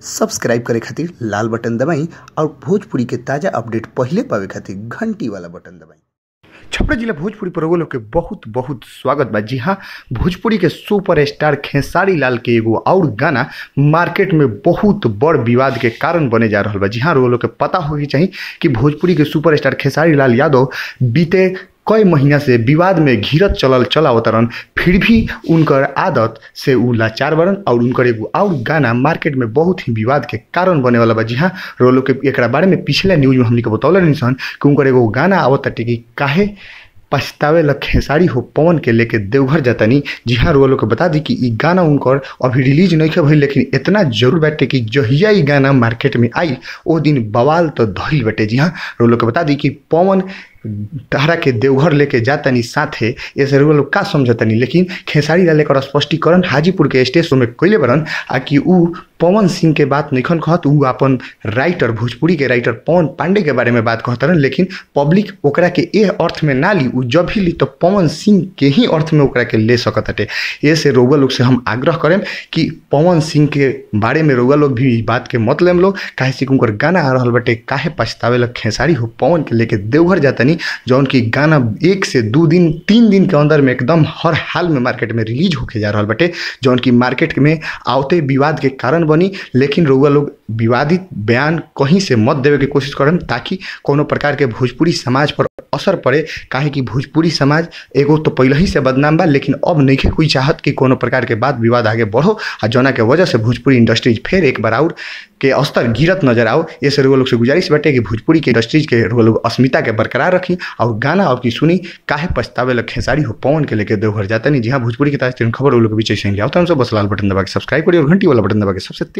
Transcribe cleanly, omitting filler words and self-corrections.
Subscribe करे खातिर लाल button दबाई और भोजपुरी के ताजा अपडेट पहले पावे खातिर घंटी वाला बटन दबाई। छपरा जिला भोजपुरी पर लोग के बहुत बहुत स्वागत बा। जी हाँ, भोजपुरी के सुपरस्टार खेसारी लाल के एगो और गाना मार्केट में बहुत बड़ विवाद के कारण बने जा रहा बा। जी हाँ, लोग के पता होगी चाहिए कि भोजपुरी के सुपरस्टार खेसारी लाल यादव बीते कई महीना से विवाद में घिरत चलावतरन, फिर भी उनकर आदत से उ लाचार बरन और उनकर एगो और गाना मार्केट में बहुत ही विवाद के कारण बने वाला बा। जी हाँ, रोलो के एक बारे में पिछले न्यूज में हमने के बतौले रही सन कि उनकर एगो गाना आवत कि काहे पछतावे ल खेसारी हो पवन के लेके देवघर जातानी। जी हाँ, रोलो के बता दी कि ई गाना उनकर अभी रिलीज नहीं भइल, लेकिन इतना जरूर बाटे कि जहिया ई गाना मार्केट में आई ओ दिन बवाल तो धइल बाटे। जी हाँ, रोलो के बता दी कि पवन तहरा के देवघर लेके जातनी साथे ऐसे लोग का समझतनी, लेकिन खेसारी लाल एक स्पष्टीकरण हाजीपुर के स्टेज शो में कैले बरन आ कि उ पवन सिंह के बात नहीं कहत, उ अपन राइटर भोजपुरी के राइटर पवन पांडे के बारे में बात कहतरन, लेकिन पब्लिक ओकरा के ए अर्थ में ना ली, उ जब भी ली तो पवन सिंह के ही अर्थ में ओकरा के ले सकताटे। ऐसे रउआ लोग से हम आग्रह करें कि पवन सिंह के बारे में रउआ लोग भी बात के मत लेम लोग, काहे से उनकर गाना आ रहल बाटे काहे पछतावे ल खेसारी हो पवन के लेके देवघर जातनी, जौन की गाना 1 से 2 दिन 3 दिन के अंदर में एकदम हर हाल में मार्केट में रिलीज होके जा रहा बटे, जौन की मार्केट में आवते विवाद के कारण बनी। लेकिन रउआ लोग विवादित बयान कहीं से मत देवे के कोशिश करन ताकि कोनो प्रकार के भोजपुरी समाज पर असर पड़े, काहे कि भोजपुरी समाज एगो तो पहले ही से बदनाम बा, लेकिन अब नहीं कोई चाहत कि कोनो प्रकार के बात विवाद आगे बढ़ो आ जौना के वजह से भोजपुरी इंडस्ट्रीज फिर एक बार और के स्तर गिरत नजर आओ। ऐसे रउआ लोग से गुजारिश बाटे कि भोजपुरी के इंडस्ट्रीज के रउआ लोग अस्मिता के बरकरार रखी और गाना अब की सुनी काहे पछतावे ल खेसारी हो पवन के लेके देवघर जाता नहीं। जी हाँ, भोजपुरी के ताजा खबर लोग के बीच ऐसे ही आता है, बस लाल बटन दबा के सब्सक्राइब करिए और घंटी वाला बटन दबा के सबसे